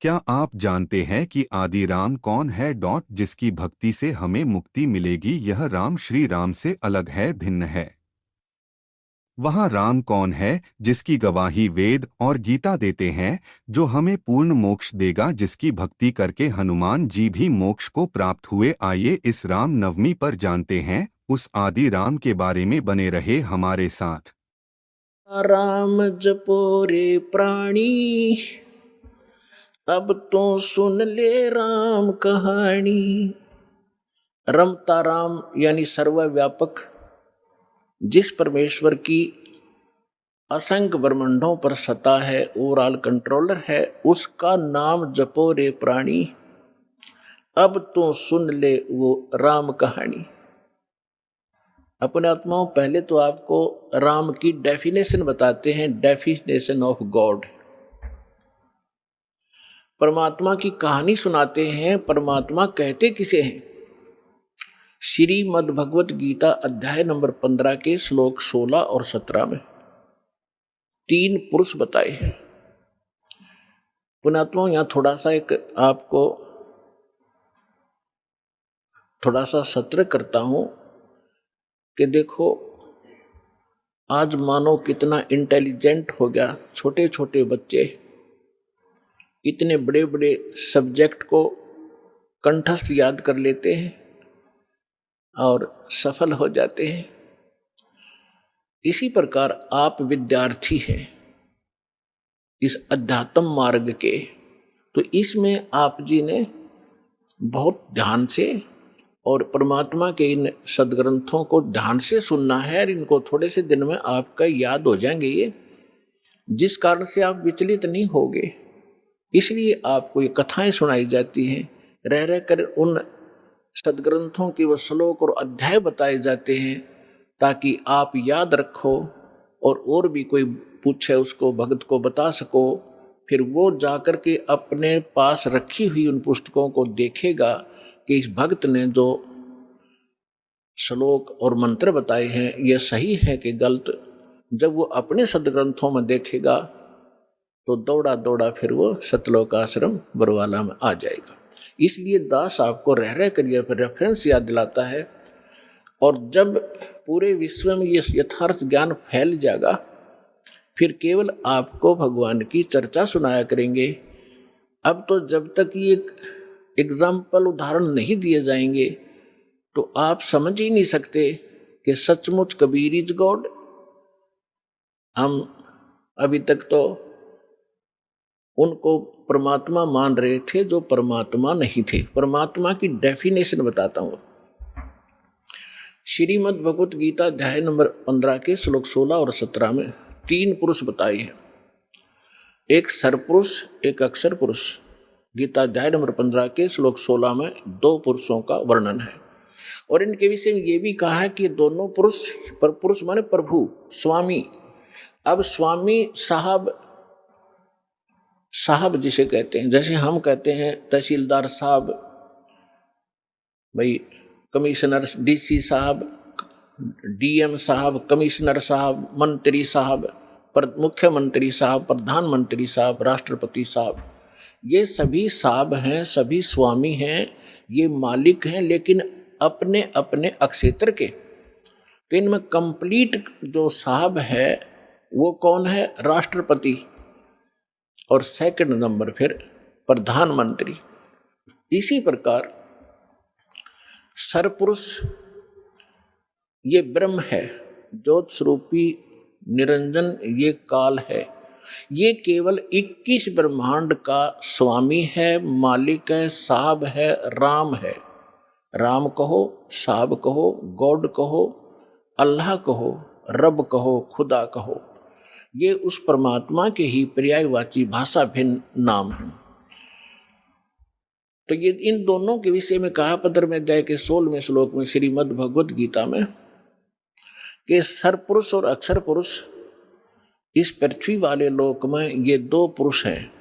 क्या आप जानते हैं कि आदि राम कौन है? जिसकी भक्ति से हमें मुक्ति मिलेगी। यह राम श्री राम से अलग है, भिन्न है। वहाँ राम कौन है जिसकी गवाही वेद और गीता देते हैं, जो हमें पूर्ण मोक्ष देगा, जिसकी भक्ति करके हनुमान जी भी मोक्ष को प्राप्त हुए। आइए इस राम नवमी पर जानते हैं उस आदि राम के बारे में। बने रहे हमारे साथ। राम जपो रे प्राणी, अब तो सुन ले राम कहानी। रमता राम यानी सर्वव्यापक, जिस परमेश्वर की असंख्य ब्रह्मांडों पर सत्ता है, ओवरऑल कंट्रोलर है, उसका नाम जपो रे प्राणी, अब तो सुन ले वो राम कहानी। अपने आत्माओं, पहले तो आपको राम की डेफिनेशन बताते हैं, डेफिनेशन ऑफ गॉड। परमात्मा की कहानी सुनाते हैं। परमात्मा कहते किसे हैं? श्रीमद् भगवत गीता अध्याय नंबर 15 के श्लोक 16 और 17 में 3 पुरुष बताए हैं। पुण्यात्माओं, यहाँ थोड़ा सा एक आपको थोड़ा सा सत्र करता हूं कि देखो, आज मानो कितना इंटेलिजेंट हो गया। छोटे छोटे बच्चे इतने बड़े बड़े सब्जेक्ट को कंठस्थ याद कर लेते हैं और सफल हो जाते हैं। इसी प्रकार आप विद्यार्थी हैं इस अध्यात्म मार्ग के, तो इसमें आप जी ने बहुत ध्यान से और परमात्मा के इन सदग्रंथों को ध्यान से सुनना है, और इनको थोड़े से दिन में आपका याद हो जाएंगे ये, जिस कारण से आप विचलित नहीं होगे। इसलिए आपको ये कथाएं सुनाई जाती हैं, रह रह कर उन सदग्रंथों के वो श्लोक और अध्याय बताए जाते हैं, ताकि आप याद रखो और भी कोई पूछे उसको, भक्त को बता सको। फिर वो जाकर के अपने पास रखी हुई उन पुस्तकों को देखेगा कि इस भक्त ने जो श्लोक और मंत्र बताए हैं ये सही है कि गलत। जब वो अपने सदग्रंथों में देखेगा तो दौड़ा दौड़ा फिर वो सतलोक आश्रम बरवाला में आ जाएगा। इसलिए दास आपको रह रह कर ये रेफरेंस याद दिलाता है। और जब पूरे विश्व में ये यथार्थ ज्ञान फैल जाएगा, फिर केवल आपको भगवान की चर्चा सुनाया करेंगे। अब तो जब तक ये एग्जाम्पल उदाहरण नहीं दिए जाएंगे तो आप समझ ही नहीं सकते कि सचमुच कबीर इज गॉड। हम अभी तक तो उनको परमात्मा मान रहे थे जो परमात्मा नहीं थे। परमात्मा की डेफिनेशन बताता हूं। श्रीमद् भगवत गीता अध्याय नंबर 15 के श्लोक 16 और 17 में 3 पुरुष बताए हैं, एक सरपुरुष, एक अक्षर पुरुष। गीता अध्याय नंबर 15 के श्लोक 16 में 2 पुरुषों का वर्णन है, और इनके विषय में ये भी कहा है कि दोनों पुरुष, पर पुरुष माने प्रभु, स्वामी। अब स्वामी साहब, साहब जिसे कहते हैं, जैसे हम कहते हैं तहसीलदार साहब, भाई कमिश्नर, डीसी साहब, डीएम साहब, कमिश्नर साहब, मंत्री साहब, मुख्यमंत्री साहब, प्रधानमंत्री साहब, राष्ट्रपति साहब, ये सभी साहब हैं, सभी स्वामी हैं, ये मालिक हैं, लेकिन अपने अपने अक्षेत्र के। तो इनमें कंप्लीट जो साहब है वो कौन है? राष्ट्रपति, और सेकंड नंबर फिर प्रधानमंत्री। इसी प्रकार सरपुरुष ये ब्रह्म है, ज्योत स्वरूपी निरंजन ये काल है, ये केवल 21 ब्रह्मांड का स्वामी है, मालिक है, साहब है, राम है। राम कहो, साहब कहो, गॉड कहो, अल्लाह कहो, रब कहो, खुदा कहो, ये उस परमात्मा के ही पर्यायवाची भाषा भिन्न नाम है। तो ये इन दोनों के विषय में कहा 15वें अध्याय के 16वें श्लोक में श्रीमद् भगवत गीता में कि सरपुरुष और अक्षर पुरुष इस पृथ्वी वाले लोक में ये 2 पुरुष हैं,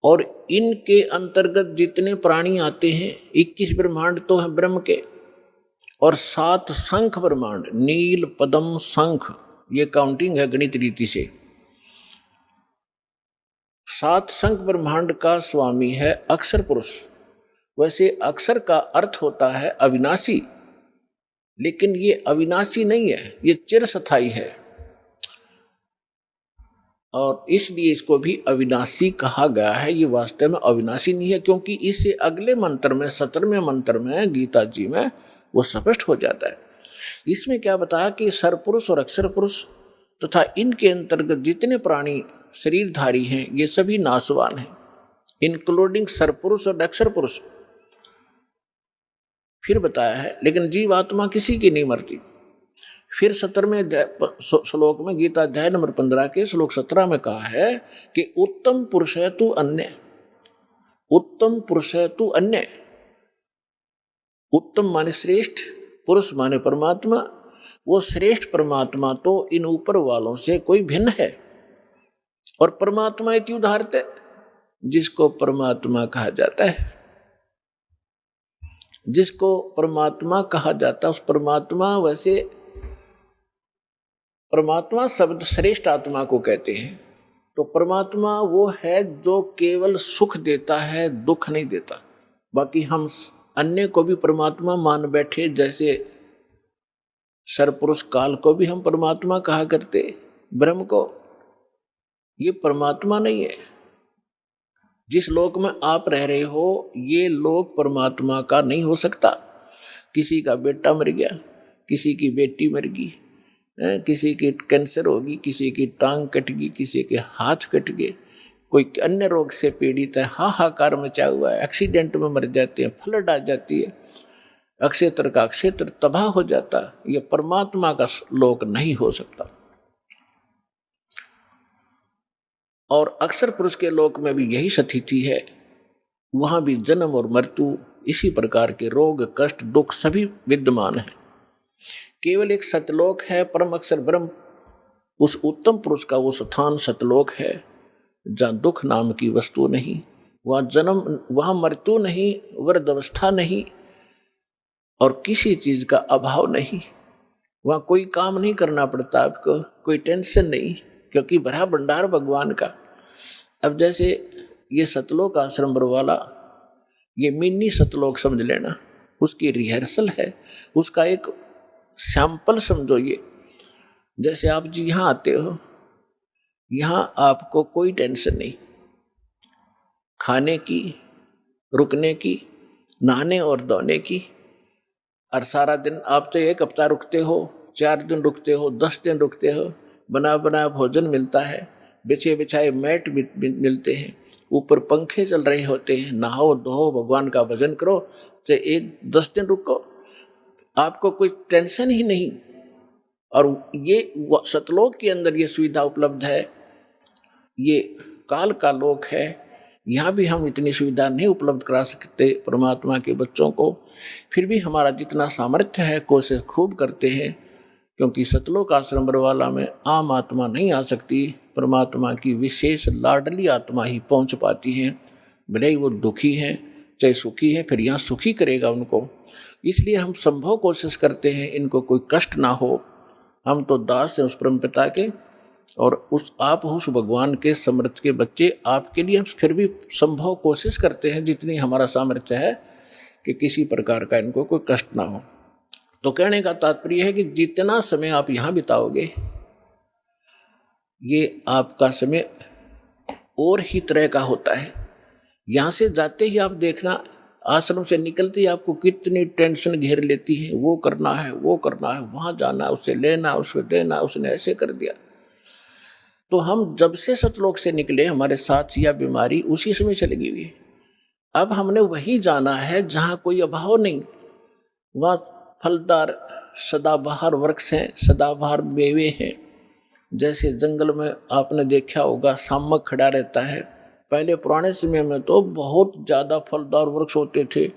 और इनके अंतर्गत जितने प्राणी आते हैं 21 ब्रह्मांड तो हैं ब्रह्म के, और 7 शंख ब्रह्मांड, नील, पद्म, शंख, ये काउंटिंग है गणित रीति से। सात संख ब्रह्मांड का स्वामी है अक्षर पुरुष। वैसे अक्षर का अर्थ होता है अविनाशी, लेकिन ये अविनाशी नहीं है, ये चिरस्थायी है और इसलिए इसको भी अविनाशी कहा गया है। ये वास्तव में अविनाशी नहीं है, क्योंकि इससे अगले मंत्र में 17वें मंत्र में गीता जी में वो स्पष्ट हो जाता है। इसमें क्या बताया कि सरपुरुष और अक्षर पुरुष तथा इनके अंतर्गत जितने प्राणी शरीरधारी हैं ये सभी नाशवान हैं, इंक्लूडिंग सरपुरुष और अक्षर पुरुष। फिर बताया है लेकिन जीवात्मा किसी की नहीं मरती। फिर 17वें श्लोक में गीता अध्याय नंबर 15 के श्लोक 17 में कहा है कि उत्तम पुरुष है तू अन्य, उत्तम पुरुष है तू अन्य। उत्तम माने श्रेष्ठ, पुरुष माने परमात्मा। वो श्रेष्ठ परमात्मा तो इन ऊपर वालों से कोई भिन्न है। और परमात्मा इति उदाहरते, जिसको परमात्मा कहा जाता है, जिसको परमात्मा कहा जाता है उस परमात्मा, वैसे परमात्मा शब्द श्रेष्ठ आत्मा को कहते हैं। तो परमात्मा वो है जो केवल सुख देता है, दुख नहीं देता। बाकी हम अन्य को भी परमात्मा मान बैठे, जैसे सरपुरुष काल को भी हम परमात्मा कहा करते, ब्रह्म को। ये परमात्मा नहीं है। जिस लोक में आप रह रहे हो ये लोक परमात्मा का नहीं हो सकता। किसी का बेटा मर गया, किसी की बेटी मर गई, किसी की कैंसर होगी, किसी की टांग कट गई, किसी के हाथ कट गए, कोई अन्य रोग से पीड़ित है, हाहाकार मचा हुआ है, एक्सीडेंट में मर जाते हैं, फ्लड आ जाती है, अक्षेत्र का क्षेत्र तबाह हो जाता। ये परमात्मा का लोक नहीं हो सकता। और अक्षर पुरुष के लोक में भी यही स्थिति है। वहां भी जन्म और मृत्यु, इसी प्रकार के रोग कष्ट दुख सभी विद्यमान है। केवल एक सतलोक है, परम अक्षर ब्रह्म, उस उत्तम पुरुष का वो स्थान सतलोक है जहाँ दुख नाम की वस्तु नहीं, वहाँ जन्म, वहाँ मृत्यु नहीं, वृद्धावस्था नहीं और किसी चीज का अभाव नहीं। वहाँ कोई काम नहीं करना पड़ता आपको, कोई टेंशन नहीं, क्योंकि भरा भंडार भगवान का। अब जैसे ये सतलोक आश्रम वाला, ये मिनी सतलोक समझ लेना, उसकी रिहर्सल है, उसका एक सैंपल समझो। ये जैसे आप जी यहाँ आते हो, यहाँ आपको कोई टेंशन नहीं, खाने की, रुकने की, नहाने और धोने की। और सारा दिन आप चाहे 1 हफ्ता रुकते हो, 4 दिन रुकते हो, 10 दिन रुकते हो, बना बना भोजन मिलता है, बिछे बिछाए मैट मिलते हैं, ऊपर पंखे चल रहे होते हैं, नहाओ धो भगवान का भजन करो, चाहे 10 दिन रुको, आपको कोई टेंशन ही नहीं। और ये सतलोक के अंदर ये सुविधा उपलब्ध है। ये काल का लोक है, यहाँ भी हम इतनी सुविधा नहीं उपलब्ध करा सकते परमात्मा के बच्चों को। फिर भी हमारा जितना सामर्थ्य है कोशिश खूब करते हैं, क्योंकि सतलोक आश्रम बरवाला में आम आत्मा नहीं आ सकती। परमात्मा की विशेष लाडली आत्मा ही पहुँच पाती है, भले ही वो दुखी है चाहे सुखी है, फिर यहाँ सुखी करेगा उनको। इसलिए हम संभव कोशिश करते हैं इनको कोई कष्ट ना हो। हम तो दास हैं उस परम पिता के, और आप उस भगवान के समर्थ के बच्चे, आपके लिए हम फिर भी संभव कोशिश करते हैं जितनी हमारा सामर्थ्य है कि किसी प्रकार का इनको कोई कष्ट ना हो। तो कहने का तात्पर्य है कि जितना समय आप यहाँ बिताओगे, ये आपका समय और ही तरह का होता है। यहाँ से जाते ही आप देखना, आश्रम से निकलते ही आपको कितनी टेंशन घेर लेती है, वो करना है, वो करना है, वहाँ जाना, उससे लेना, उससे देना, उसने ऐसे कर दिया। तो हम जब से सतलोक से निकले, हमारे साथ या बीमारी उसी समय चली गई है। अब हमने वही जाना है जहाँ कोई अभाव नहीं, वहाँ फलदार सदाबहार वृक्ष हैं, सदाबहार मेवे हैं। जैसे जंगल में आपने देखा होगा शामक खड़ा रहता है, पहले पुराने समय में तो बहुत ज़्यादा फलदार वृक्ष होते थे,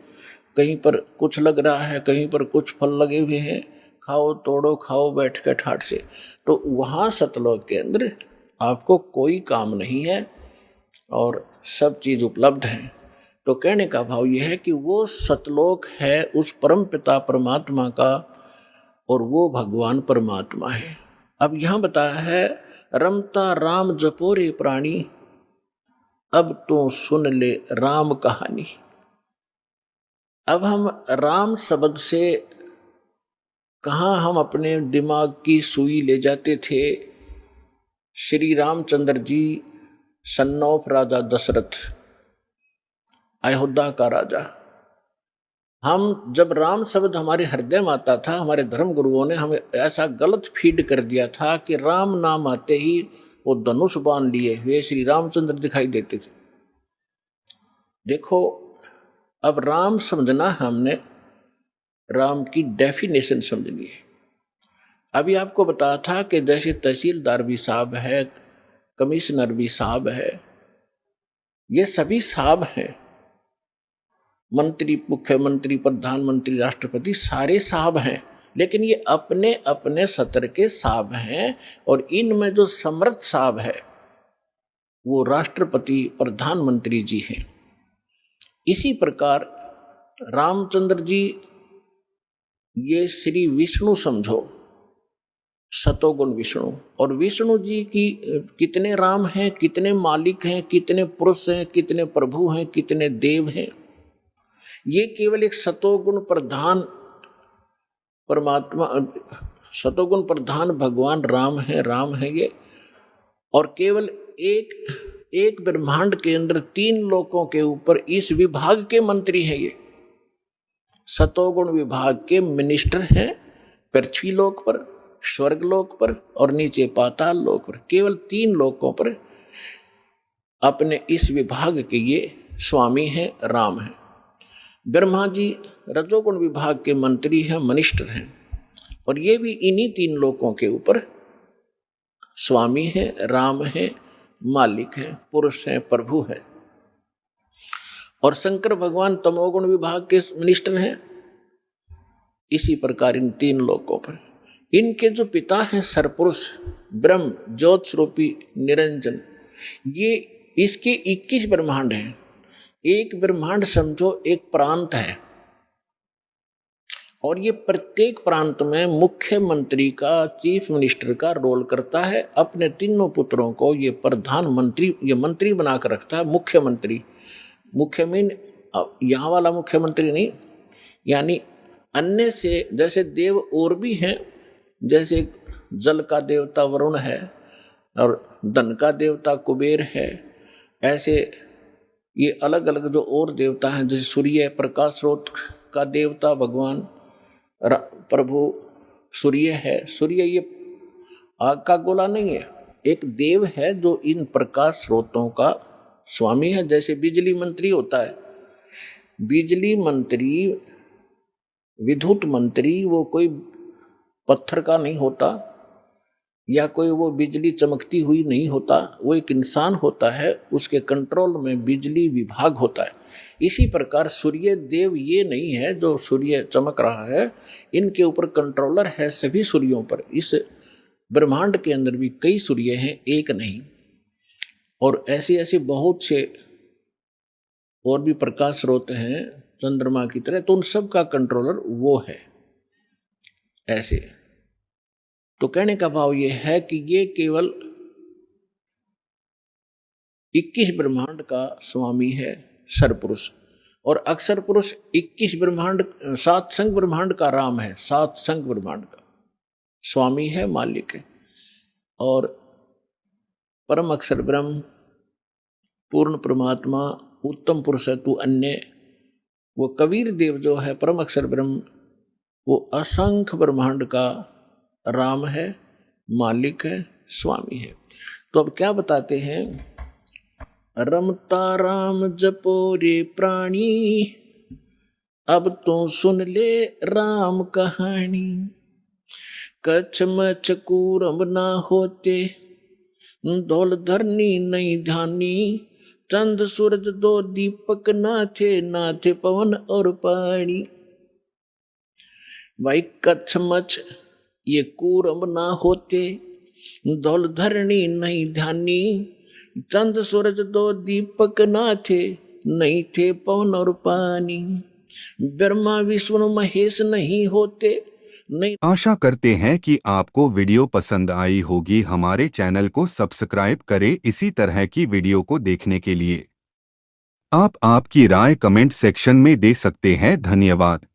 कहीं पर कुछ लग रहा है, कहीं पर कुछ फल लगे हुए हैं, खाओ तोड़ो खाओ बैठ के ठाट से। तो वहाँ सतलोक के अंदर आपको कोई काम नहीं है और सब चीज़ उपलब्ध है। तो कहने का भाव यह है कि वो सतलोक है उस परम पिता परमात्मा का, और वो भगवान परमात्मा है। अब यहाँ बताया है, रमता राम जपोरे प्राणी, अब तू सुन ले राम कहानी। अब हम राम शब्द से कहाँ हम अपने दिमाग की सुई ले जाते थे। श्री रामचंद्र जी सन ऑफ राजा दशरथ, अयोध्या का राजा। हम जब राम शब्द हमारे हृदय में आता था, हमारे धर्म गुरुओं ने हमें ऐसा गलत फीड कर दिया था कि राम नाम आते ही वो धनुष बाण लिए हुए श्री रामचंद्र दिखाई देते थे। देखो, अब राम समझना हमने राम की डेफिनेशन समझनी है। अभी आपको बताया था कि जैसे तहसीलदार भी साहब है, कमिश्नर भी साहब है, ये सभी साहब हैं। मंत्री, मुख्यमंत्री, प्रधानमंत्री, राष्ट्रपति सारे साहब हैं, लेकिन ये अपने अपने सत्र के साहब हैं। और इनमें जो समर्थ साहब है वो राष्ट्रपति, प्रधानमंत्री जी हैं। इसी प्रकार रामचंद्र जी ये श्री विष्णु समझो, सतोगुण विष्णु। और विष्णु जी की कितने राम हैं, कितने मालिक हैं, कितने पुरुष हैं, कितने प्रभु हैं, कितने देव हैं, ये केवल एक सतोगुण प्रधान परमात्मा, सतोगुण प्रधान भगवान राम है ये। और केवल एक ब्रह्मांड के अंदर 3 लोकों के ऊपर इस विभाग के मंत्री हैं। ये सतोगुण विभाग के मिनिस्टर हैं, पृथ्वी लोक पर, स्वर्ग लोक पर और नीचे पाताल लोक पर। केवल 3 लोकों पर अपने इस विभाग के ये स्वामी हैं, राम हैं। ब्रह्मा जी रजोगुण विभाग के मंत्री हैं, मिनिस्टर हैं, और ये भी इन्हीं 3 लोकों के ऊपर स्वामी हैं, राम हैं, मालिक हैं, पुरुष हैं, प्रभु हैं। और शंकर भगवान तमोगुण विभाग के मिनिस्टर हैं। इसी प्रकार इन 3 लोकों पर इनके जो पिता हैं सरपुरुष ब्रह्म, ज्योत स्वरूपी निरंजन, ये इसके 21 ब्रह्मांड हैं। एक ब्रह्मांड समझो एक प्रांत है, और ये प्रत्येक प्रांत में मुख्यमंत्री का, चीफ मिनिस्टर का रोल करता है। अपने 3 पुत्रों को ये प्रधानमंत्री, ये मंत्री बनाकर रखता है, मुख्यमंत्री। मुख्य मीन यहाँ वाला मुख्यमंत्री नहीं, यानी अन्य से जैसे देव और भी हैं, जैसे जल का देवता वरुण है और धन का देवता कुबेर है, ऐसे ये अलग अलग जो और देवता हैं, जैसे सूर्य प्रकाश स्रोत का देवता भगवान प्रभु सूर्य है। सूर्य ये आग का गोला नहीं है, एक देव है जो इन प्रकाश स्रोतों का स्वामी है। जैसे बिजली मंत्री होता है, बिजली मंत्री, विद्युत मंत्री, वो कोई पत्थर का नहीं होता या कोई वो बिजली चमकती हुई नहीं होता, वो एक इंसान होता है, उसके कंट्रोल में बिजली विभाग होता है। इसी प्रकार सूर्य देव ये नहीं है जो सूर्य चमक रहा है, इनके ऊपर कंट्रोलर है सभी सूर्यों पर। इस ब्रह्मांड के अंदर भी कई सूर्य हैं, एक नहीं। और ऐसे ऐसे बहुत से और भी प्रकाश स्रोत हैं चंद्रमा की तरह, तो उन सब का कंट्रोलर वो है। ऐसे तो कहने का भाव ये है कि ये केवल 21 ब्रह्मांड का स्वामी है सरपुरुष। और अक्षर पुरुष 21 ब्रह्मांड, 7 संग ब्रह्मांड का राम है, 7 संग ब्रह्मांड का स्वामी है, मालिक है। और परम अक्षर ब्रह्म, पूर्ण परमात्मा, उत्तम पुरुष है तू अन्य, वो कबीर देव जो है परम अक्षर ब्रह्म, वो असंख्य ब्रह्मांड का राम है, मालिक है, स्वामी है। तो अब क्या बताते हैं, रमता राम जपो रे प्राणी, अब तो सुन ले राम कहानी। कच्छ मच्छ कूरम ना होते, धौल धरनी नहीं ध्यानी। चंद सूरज 2 दीपक ना थे पवन और पानी। भाई कच्छ मच्छ ये कूरम ना होते, धौल धरनी नहीं ध्यानी। चंद सूरज 2 दीपक ना थे पवन और पानी। ब्रह्मा विष्णु महेश नहीं होते, नहीं। आशा करते हैं कि आपको वीडियो पसंद आई होगी। हमारे चैनल को सब्सक्राइब करें इसी तरह की वीडियो को देखने के लिए। आप आपकी राय कमेंट सेक्शन में दे सकते हैं। धन्यवाद।